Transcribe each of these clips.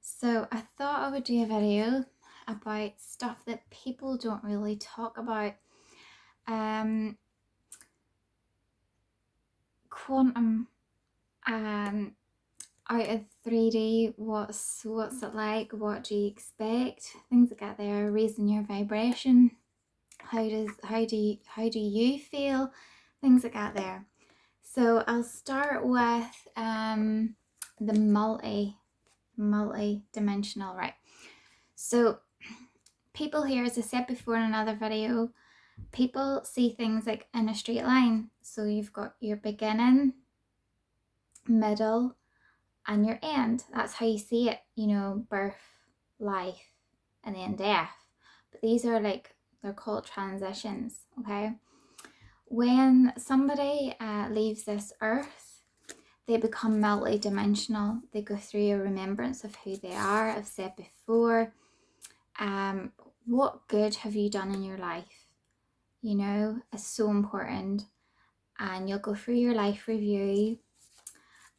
So I thought I would do a video about stuff that people don't really talk about. Um, Quantum, um, out of 3D, what's it like? What do you expect? Things that get there, raising your vibration. How do you feel? Things that get there. So I'll start with the multi-dimensional, right? So people here, as I said before in another video, people see things like in a straight line. So you've got your beginning, middle, and your end. That's how you see it, birth, life, and then death. But these are they're called transitions, okay? When somebody leaves this earth, they become multi-dimensional. They go through a remembrance of who they are. I've said before, what good have you done in your life? Is so important. And you'll go through your life review,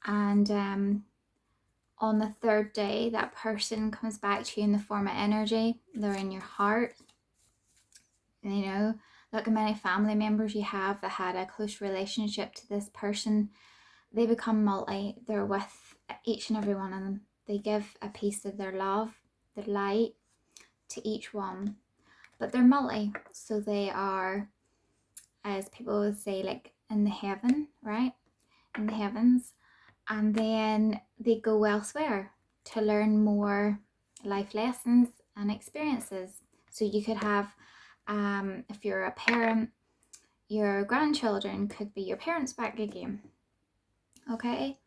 and on the third day, that person comes back to you in the form of energy. They're in your heart. Look at many family members you have that had a close relationship to this person. They become multi. They're with each and every one of them. They give a piece of their love, their light, to each one. But they're multi, so they are, as people would say, like in the heaven, right? In the heavens. And then they go elsewhere to learn more life lessons and experiences. So you could have, if you're a parent, your grandchildren could be your parents back again. Okay?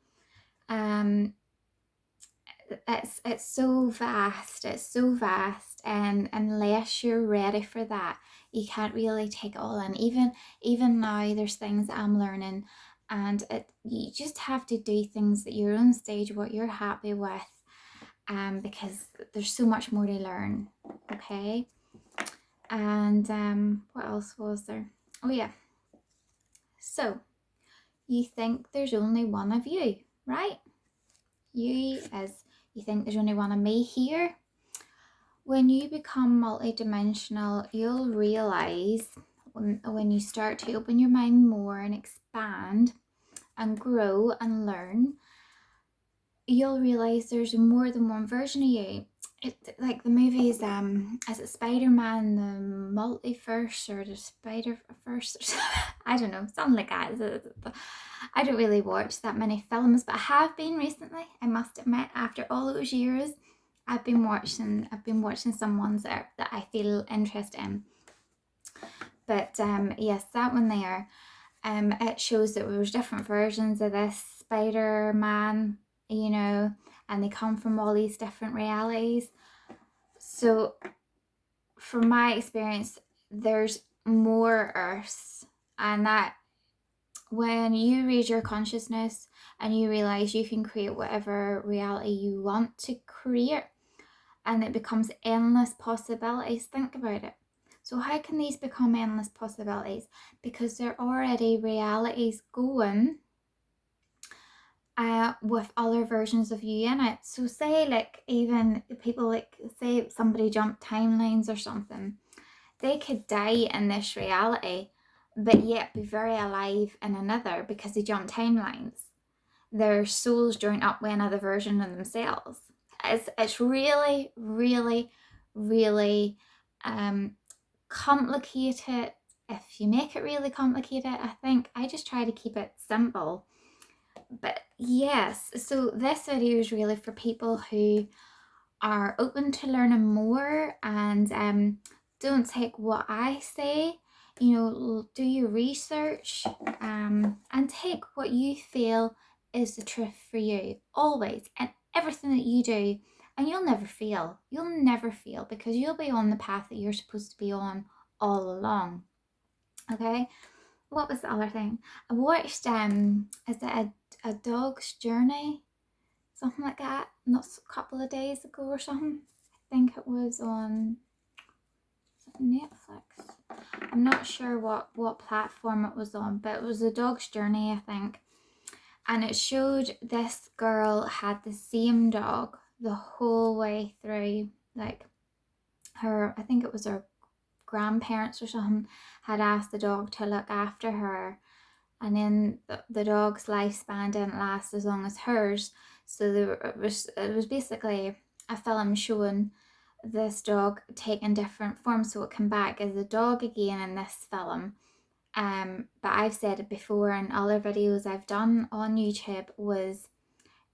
It's so vast. It's so vast, and unless you're ready for that, you can't really take it all in. Even now, there's things that I'm learning, and you just have to do things at your own stage, what you're happy with, because there's so much more to learn. Okay, and what else was there? Oh yeah. So you think there's only one of you, right? You think there's only one of me here. When you become multidimensional, you'll realize when you start to open your mind more and expand and grow and learn, you'll realize there's more than one version of you. Like the movies, is it Spider-Man, the multiverse, or the Spider-Verse? I don't know, something like that. I don't really watch that many films, but I have been recently, I must admit, after all those years. I've been watching some ones that I feel interest in. But yes, that one there, it shows that there's different versions of this Spider-Man, and they come from all these different realities. So from my experience, there's more Earths, and that when you raise your consciousness and you realize you can create whatever reality you want to create, and it becomes endless possibilities. Think about it. So how can these become endless possibilities? Because there are already realities going with other versions of you in it. So say even people say somebody jumped timelines or something, they could die in this reality but yet be very alive in another because they jumped timelines. Their souls join up with another version of themselves. It's really, really, really complicated. If you make it really complicated, I think I just try to keep it simple. But yes, so this video is really for people who are open to learning more, and don't take what I say. Do your research, and take what you feel is the truth for you, always, and everything that you do. And you'll never fail because you'll be on the path that you're supposed to be on all along. Okay, what was the other thing I watched? Is it a dog's journey, something like that, not a couple of days ago or something? I think it was on Netflix. I'm not sure what platform it was on, but it was a dog's journey, I think. And it showed this girl had the same dog the whole way through. Like I think it was her grandparents or something, had asked the dog to look after her, and then the dog's lifespan didn't last as long as hers. So it was basically a film showing this dog taking different forms. So it came back as a dog again in this film. But I've said it before in other videos I've done on YouTube, was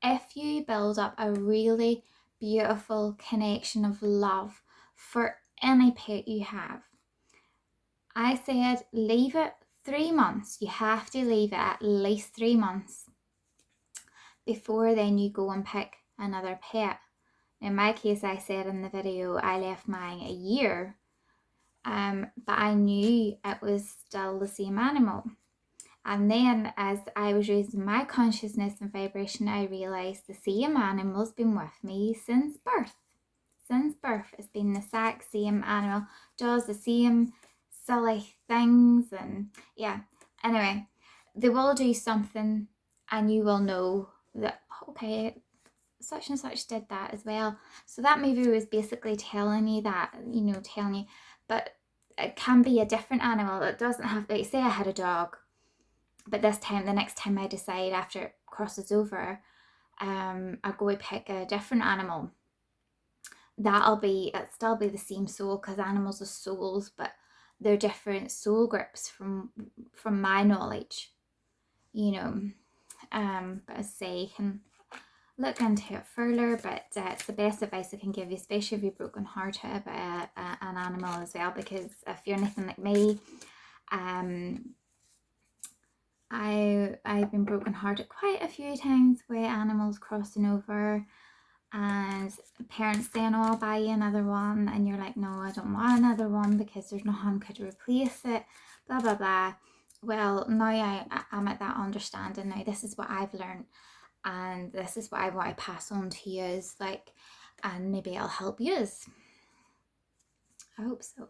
if you build up a really beautiful connection of love for any pet you have, I said leave it 3 months. You have to leave it at least 3 months before then you go and pick another pet. In my case, I said in the video I left mine a year, but I knew it was still the same animal. And then as I was raising my consciousness and vibration, I realised the same animal's been with me since birth. Since birth, it's been the exact same animal, does the same silly things, and yeah. Anyway, they will do something and you will know that, okay, such and such did that as well. So that movie was basically telling you that, telling you, but it can be a different animal. It doesn't have, like, say I had a dog, but the next time I decide after it crosses over, I'll go and pick a different animal. It'll still be the same soul, because animals are souls, but they're different soul groups from my knowledge, But as I say, you can look into it further, but it's the best advice I can give you, especially if you're broken hearted about an animal as well, because if you're anything like me, I've been broken hearted quite a few times with animals crossing over, and parents saying, oh, I'll buy you another one, and you're like, no, I don't want another one because there's nothing could replace it, blah blah blah. Well, now I'm at that understanding now. This is what I've learned, and this is what I want to pass on to you, and maybe it'll help you. I hope so.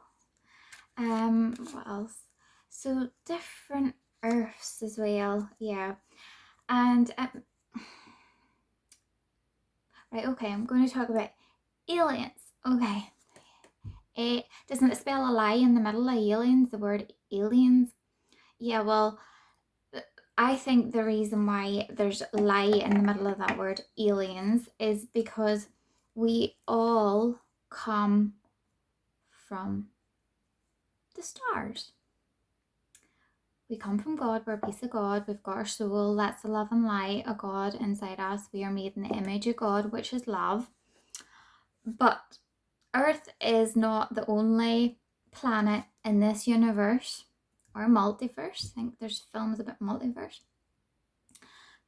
What else? So different earths as well, yeah. And right, okay, I'm going to talk about aliens. Okay, doesn't it spell a lie in the middle of aliens, the word aliens? Yeah, well, I think the reason why there's lie in the middle of that word aliens is because we all come from the stars. We come from God, we're a piece of God, we've got our soul, that's the love and light of God inside us. We are made in the image of God, which is love. But Earth is not the only planet in this universe, or multiverse, I think there's films about multiverse,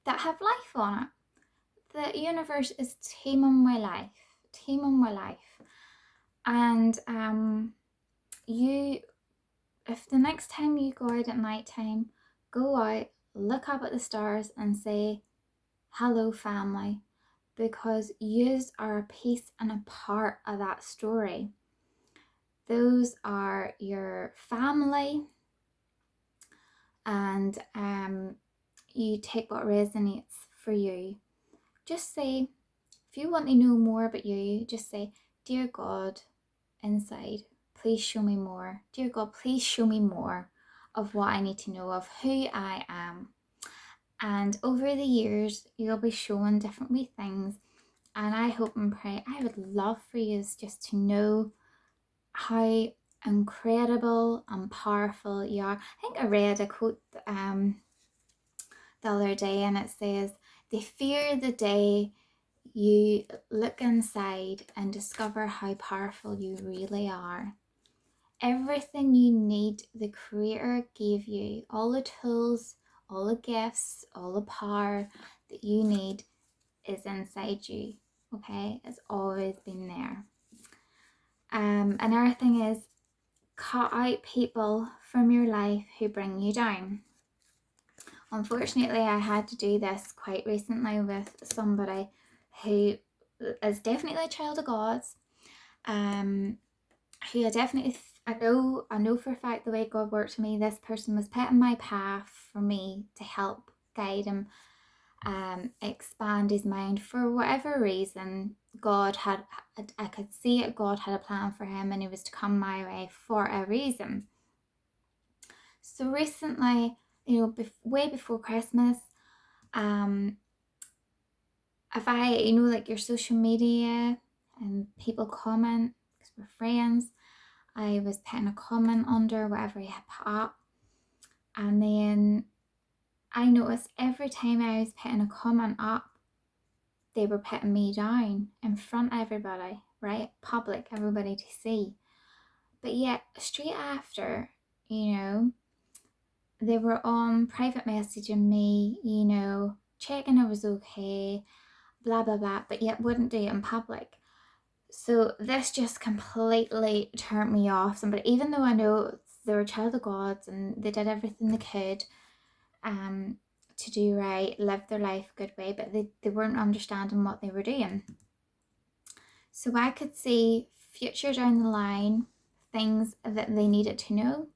that have life on it. The universe is teeming with life. And if the next time you go out at night time, go out, look up at the stars and say, hello family, because yous are a piece and a part of that story. Those are your family, and you take what resonates for you. Just say, if you want to know more about you, just say, dear God, inside, please show me more. Dear God, please show me more of what I need to know, of who I am. And over the years, you'll be shown different wee things. And I hope and pray, I would love for you just to know how incredible and powerful you are. I think I read a quote the other day, and it says, they fear the day you look inside and discover how powerful you really are. Everything you need, the Creator gave you. All the tools, all the gifts, all the power that you need is inside you. Okay, it's always been there. Another thing is, cut out people from your life who bring you down. Unfortunately, I had to do this quite recently with somebody who is definitely a child of God's, who I know for a fact the way God worked for me, this person was put in my path for me to help guide him expand his mind for whatever reason. I could see it, God had a plan for him and he was to come my way for a reason. So recently, way before Christmas, if I, like your social media and people comment, because we're friends, I was putting a comment under whatever you put up. And then I noticed every time I was putting a comment up, they were putting me down in front of everybody, right? Public, everybody to see. But yet, straight after, they were on private messaging me, checking I was okay, blah, blah, blah, but yet wouldn't do it in public. So this just completely turned me off somebody, even though I know they were a child of God and they did everything they could to do right, live their life a good way, but they weren't understanding what they were doing. So I could see future down the line, things that they needed to know.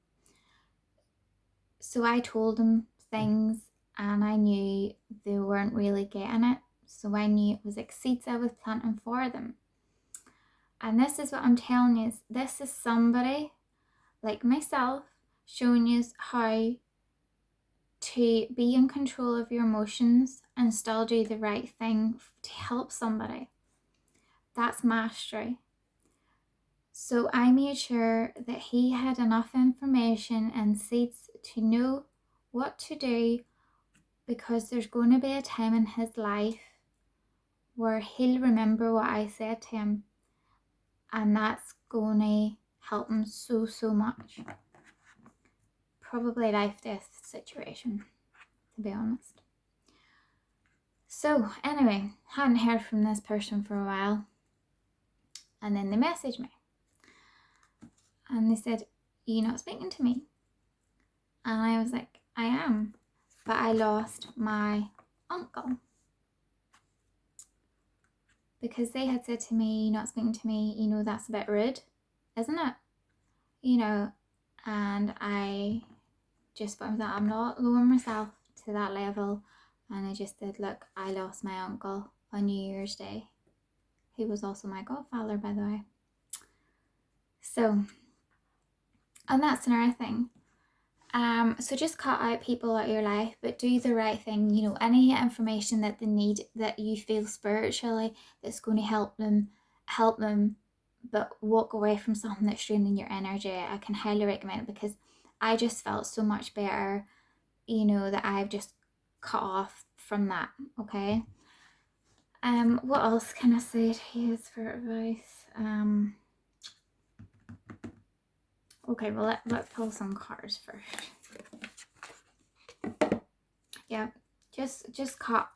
So I told them things and I knew they weren't really getting it. So I knew it was like seeds I was planting for them. And this is what I'm telling you, this is somebody like myself showing you how to be in control of your emotions and still do the right thing to help somebody. That's mastery. So I made sure that he had enough information and seeds to know what to do, because there's going to be a time in his life where he'll remember what I said to him, and that's going to help him so much. Probably life-death situation, to be honest. So anyway, hadn't heard from this person for a while, and then they messaged me and they said, "You're not speaking to me?" And I was like, "I am, but I lost my uncle." Because they had said to me, "You're not speaking to me, that's a bit rude, isn't it?" And I just thought that I'm not lowering myself to that level. And I just said, "Look, I lost my uncle on New Year's Day. He was also my godfather, by the way." So, and that's another thing. So just cut out people out of your life, but do the right thing. Any information that they need, that you feel spiritually that's going to help them, but walk away from something that's draining your energy. I can highly recommend it, because I just felt so much better, that I've just cut off from that. Okay. What else can I say to you for advice? Okay, well, let's pull some cards first. Yeah, just cut.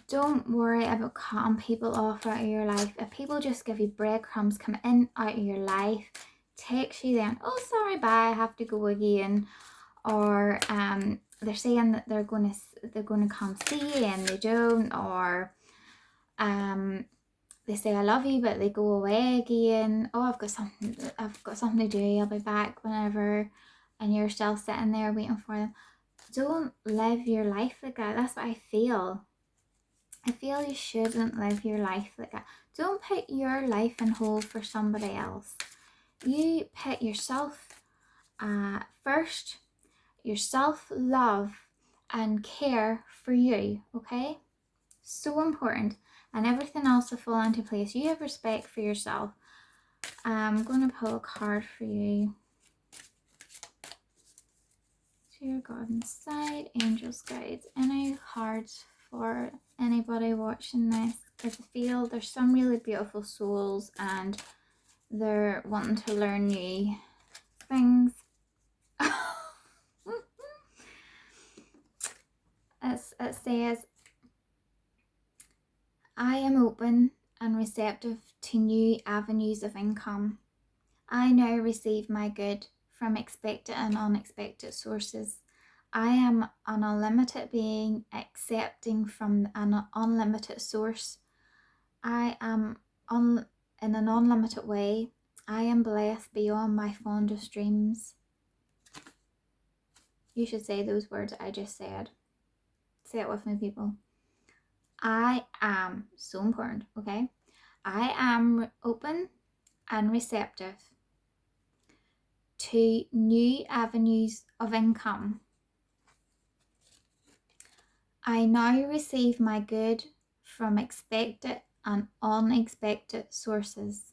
Don't worry about cutting people off out of your life. If people just give you breadcrumbs, come in out of your life, text you then, "Oh, sorry, bye, I have to go again," or they're saying that they're going to come see you and they don't, or they say "I love you" but they go away again. "Oh, I've got something to do, I'll be back whenever," and you're still sitting there waiting for them. Don't live your life like that. That's what I feel. I feel you shouldn't live your life like that. Don't put your life in hold for somebody else. You put yourself first, your self-love and care for you, okay? So important. And everything else will fall into place. You have respect for yourself. I'm going to pull a card for you. Dear God inside, angels, guides, any cards for anybody watching this? Because I feel there's some really beautiful souls and they're wanting to learn new things. It says, "I am open and receptive to new avenues of income. I now receive my good from expected and unexpected sources. I am an unlimited being accepting from an unlimited source. I am in an unlimited way. I am blessed beyond my fondest dreams." You should say those words I just said. Say it with me, people. I am so important, okay? I am open and receptive to new avenues of income. I now receive my good from expected and unexpected sources.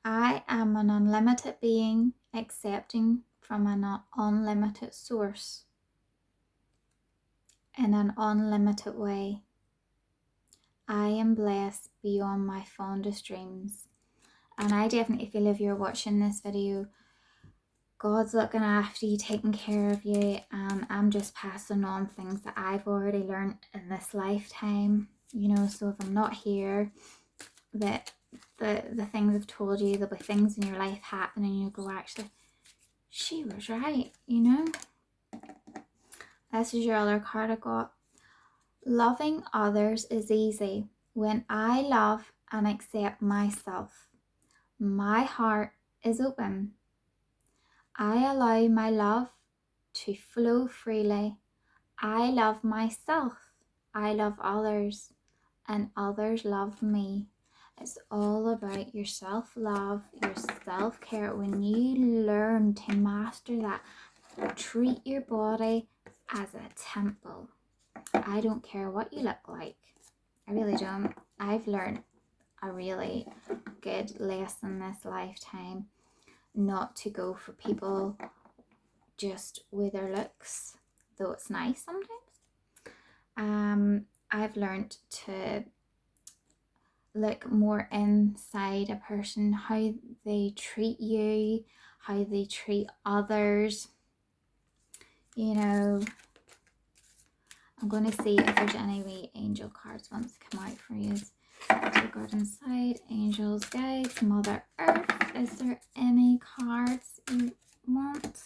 I am an unlimited being accepting from an unlimited source in an unlimited way. I am blessed beyond my fondest dreams. And I definitely feel if you're watching this video, God's looking after you, taking care of you, and I'm just passing on things that I've already learned in this lifetime. So if I'm not here, that the things I've told you, there'll be things in your life happening and you go, actually, she was right, This is your other card I got. Loving others is easy when I love and accept myself. My heart is open. I allow my love to flow freely. I love myself. I love others, and others love me. It's all about your self-love, your self-care. When you learn to master that, treat your body as a temple. I don't care what you look like. I really don't. I've learned a really good lesson this lifetime not to go for people just with their looks, though it's nice sometimes. I've learned to look more inside a person, how they treat you, how they treat others. I'm going to see if there's any wee angel cards once come out for you. So go inside, angels, guides, Mother Earth. Is there any cards you want?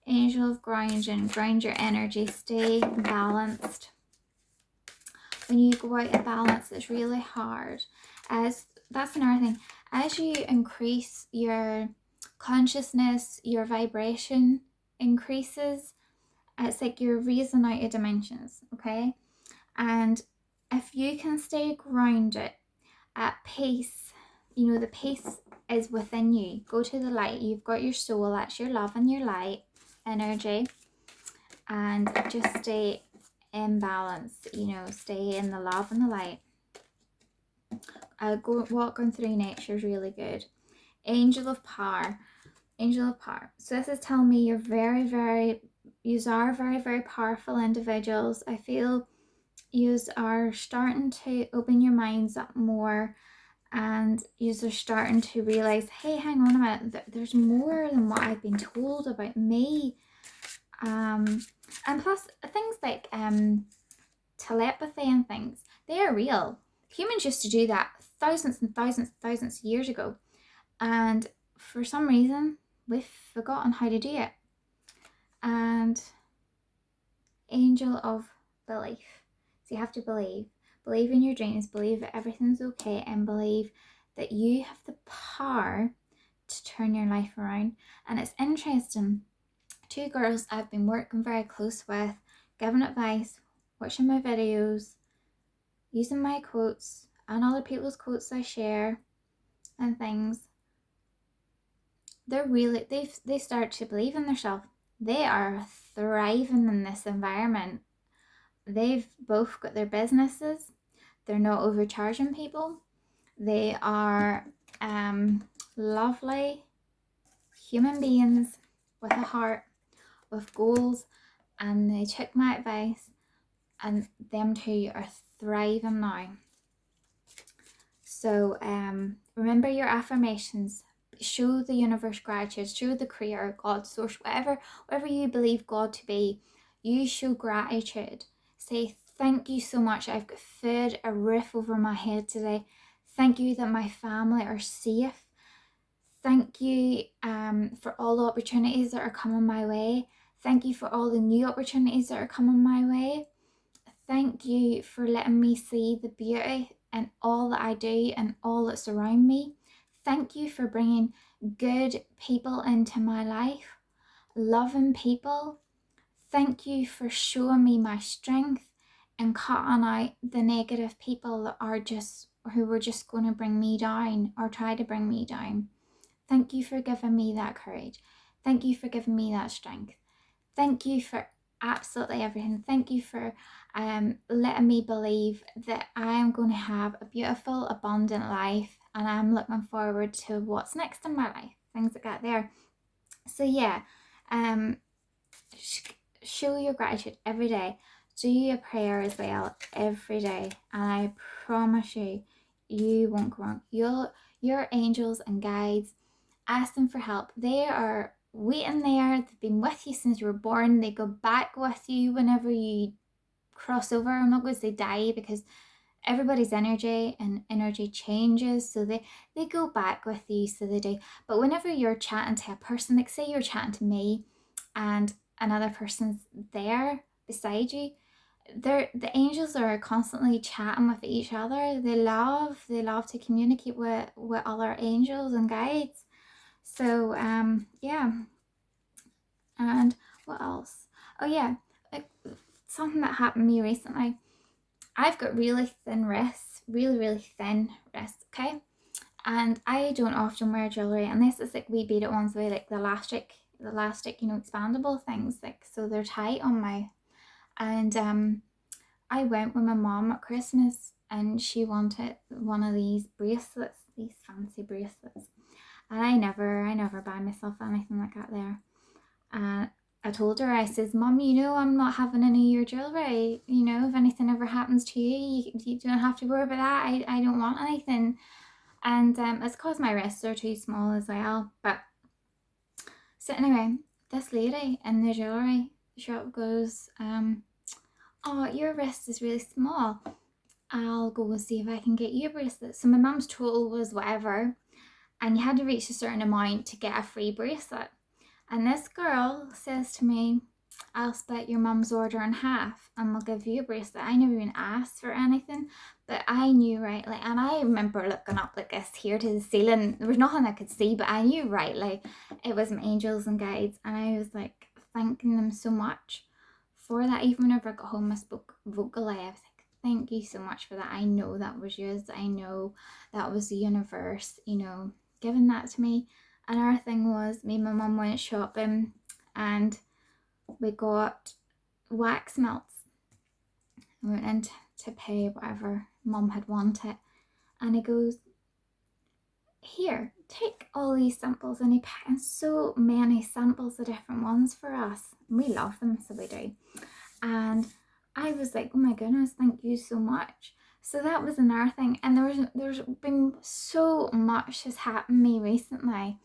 Angel of grounding, ground your energy, stay balanced. When you go out of balance, it's really hard. That's another thing. As you increase your consciousness, your vibration increases. It's like you're raising out your dimensions, okay? And if you can stay grounded at peace, the peace is within you. Go to the light. You've got your soul. That's your love and your light energy. And just stay in balance, stay in the love and the light. Go walking through nature is really good. Angel of power. Angel of power. So this is telling me you are very, very powerful individuals. I feel you are starting to open your minds up more, and you are starting to realize, hey, hang on a minute, there's more than what I've been told about me. And plus things like telepathy and things, they are real. Humans used to do that thousands and thousands and thousands of years ago, and for some reason we've forgotten how to do it. And angel of belief. So you have to believe in your dreams, believe that everything's okay, and believe that you have the power to turn your life around. And it's interesting, 2 girls I've been working very close with, giving advice, watching my videos, using my quotes and other people's quotes I share and things, they start to believe in themselves. They are thriving in this environment. They've both got their businesses. They're not overcharging people. They are lovely human beings with a heart, with goals, and they took my advice, and them two are thriving now. So remember your affirmations. Show the universe gratitude. Show the creator, God, source, whatever you believe God to be. You show gratitude. Say, thank you so much. I've got food, a roof over my head today. Thank you that my family are safe. Thank you for all the opportunities that are coming my way. Thank you for all the new opportunities that are coming my way. Thank you for letting me see the beauty in all that I do and all that's around me. Thank you for bringing good people into my life, loving people. Thank you for showing me my strength and cutting out the negative people that are just who were just going to bring me down or try to bring me down. Thank you for giving me that courage. Thank you for giving me that strength. Thank you for absolutely everything. Thank you for letting me believe that I am going to have a beautiful, abundant life, and I'm looking forward to what's next in my life, things like that there. So yeah, um, show your gratitude every day. Do your prayer as well every day, and I promise you, you won't go wrong. Your angels and guides, ask them for help. They are waiting there. They've been with you since you were born. They go back with you whenever you cross over. I'm not going to say die, because everybody's energy and energy changes, so they go back with you, so they do. But whenever you're chatting to a person, like say you're chatting to me and another person's there beside you, the angels are constantly chatting with each other. They love to communicate with other angels and guides. So yeah. And what else? Oh yeah, like, something that happened to me recently. I've got really thin wrists, really thin wrists, okay? And I don't often wear jewellery unless it's like wee beaded ones with like the elastic, expandable things, like, so they're tight on my. And I went with my mom at Christmas and she wanted one of these bracelets, these fancy bracelets. And I never buy myself anything like that there. And I told her, I says, Mum, I'm not having any of your jewellery. If anything ever happens to you don't have to worry about that. I don't want anything. And it's because my wrists are too small as well. But so anyway, this lady in the jewellery shop goes, oh, your wrist is really small. I'll go and see if I can get you a bracelet. So my mum's total was whatever, and you had to reach a certain amount to get a free bracelet. And this girl says to me, I'll split your mum's order in half and we'll give you a bracelet. I never even asked for anything, but I knew right, like, and I remember looking up like this here to the ceiling. There was nothing I could see, but I knew right, like, it was my angels and guides, and I was like thanking them so much for that. Even whenever I got home, I spoke vocally. I was like, thank you so much for that. I know that was yours. I know that was the universe, giving that to me. And our thing was, me and my mum went shopping and we got wax melts. We went in to pay whatever mum had wanted. And he goes, here, take all these samples. And he put in so many samples of different ones for us. And we love them, so we do. And I was like, oh my goodness, thank you so much. So that was another thing. And there's been so much has happened to me recently.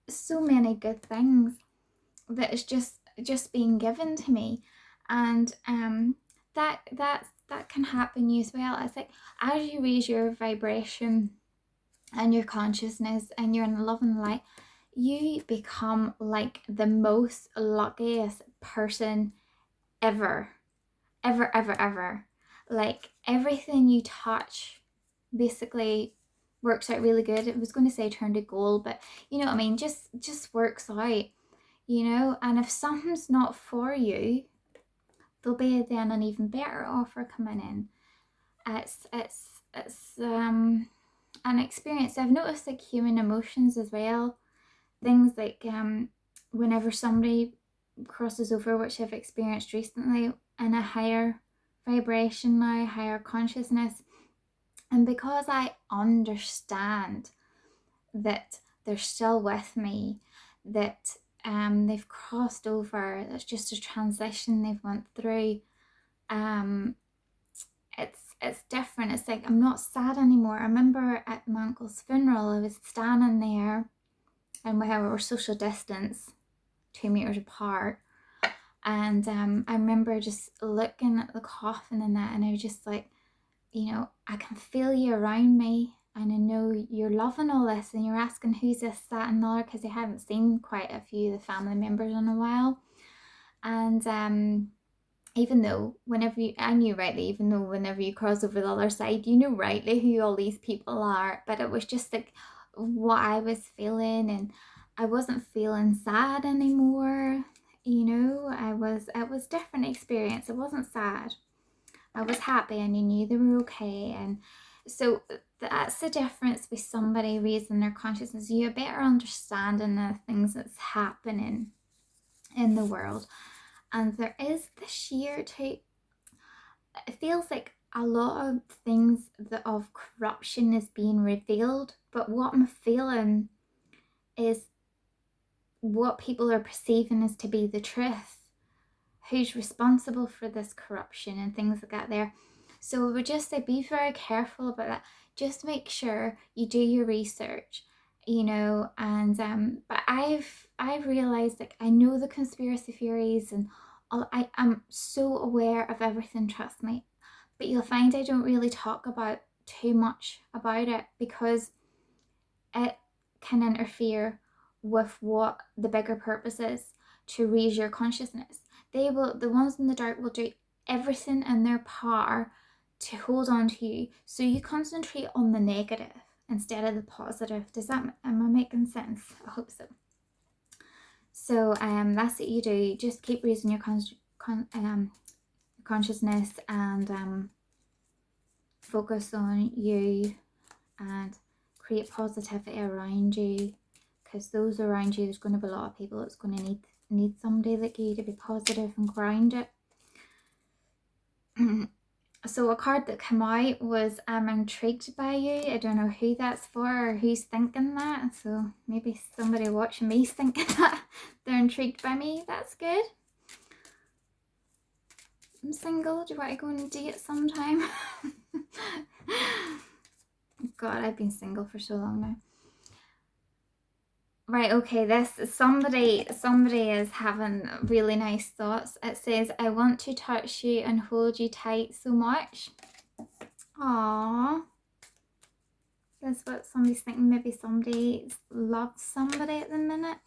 So many good things that is just being given to me. And that can happen to you as well. It's like, as you raise your vibration and your consciousness and you're in the love and light, you become like the most luckiest person ever. Like, everything you touch basically works out really good. I was going to say turn to gold, but you know what I mean, just works out, and if something's not for you, there'll be then an even better offer coming in. It's an experience. I've noticed like human emotions as well, things like whenever somebody crosses over, which I've experienced recently, in a higher vibration now, higher consciousness, and because I understand that they're still with me, that they've crossed over, that's just a transition they've went through, it's different. It's like I'm not sad anymore. I remember at my uncle's funeral, I was standing there and we were social distance, 2 meters apart, and I remember just looking at the coffin and that, and I was just like, I can feel you around me, and I know you're loving all this, and you're asking who's this, that, and the other, because I hadn't seen quite a few of the family members in a while. And even though I knew rightly, even though whenever you cross over the other side, you know rightly who all these people are, but it was just like what I was feeling, and I wasn't feeling sad anymore. It was different experience. It wasn't sad. I was happy and you knew they were okay. And so that's the difference with somebody raising their consciousness. You have a better understanding of things that's happening in the world. And there is the sheer to, it feels like a lot of things that of corruption is being revealed, but what I'm feeling is what people are perceiving as to be the truth. Who's responsible for this corruption and things like that there. So we would just say be very careful about that. Just make sure you do your research, you know. And but I've realized, like, I know the conspiracy theories and all, I'm so aware of everything, trust me. But you'll find I don't really talk about too much about it because it can interfere with what the bigger purpose is, to raise your consciousness. They will, the ones in the dark will do everything in their power to hold on to you, so you concentrate on the negative instead of the positive. Does that, am I making sense? I hope so. So that's what you do. Just keep raising your consciousness and focus on you and create positivity around you, because those around you, there's going to be a lot of people that's going to need somebody like you to be positive and grounded. So a card that came out was I'm intrigued by you. I don't know who that's for or who's thinking that. So maybe somebody watching me is thinking that they're intrigued by me. That's good. I'm single. Do you want to go on a date sometime? God, I've been single for so long now. Right, okay, this somebody is having really nice thoughts. It says, I want to touch you and hold you tight so much. Aww. That's what somebody's thinking. Maybe somebody loves somebody at the minute.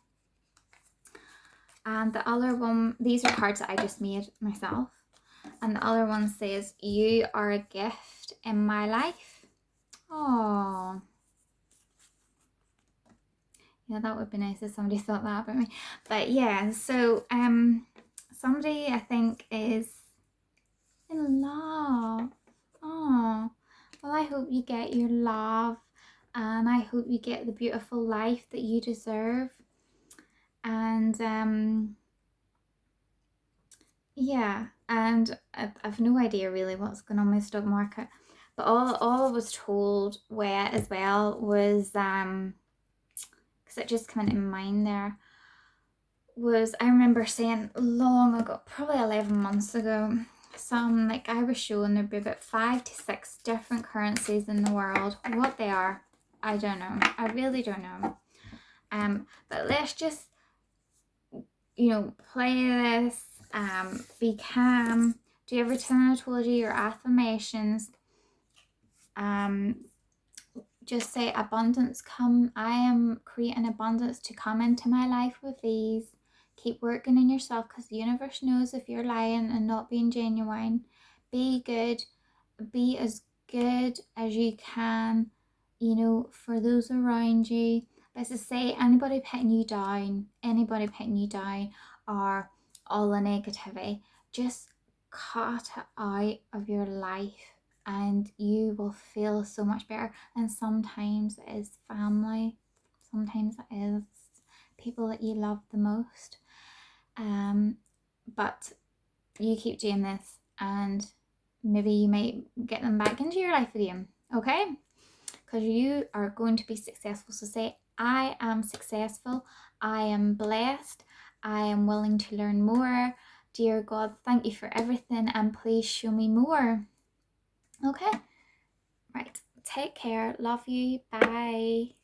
And the other one, these are cards that I just made myself. And the other one says, you are a gift in my life. Aww. Yeah, that would be nice if somebody thought that about me. But yeah, so somebody I think is in love. Oh, well, I hope you get your love, and I hope you get the beautiful life that you deserve. And yeah, and I've no idea really what's going on with the stock market, but all I was told where as well was because it just came into my mind there, was I remember saying long ago, probably 11 months ago, some, like, I was showing there'd be about 5 to 6 different currencies in the world. What they are, I don't know. I really don't know. But let's just, you know, play this, be calm, do everything I told you, your affirmations, just say abundance come. I am creating abundance to come into my life with ease. Keep working on yourself, because the universe knows if you're lying and not being genuine. Be good. Be as good as you can, you know, for those around you. But as I say, anybody putting you down, or all the negativity, just cut it out of your life and you will feel so much better. And sometimes it is family, sometimes it is people that you love the most, but you keep doing this and maybe you might get them back into your life again, okay? Because you are going to be successful. So say, I am successful, I am blessed, I am willing to learn more. Dear God, thank you for everything, and please show me more. Okay, right, take care, love you, bye.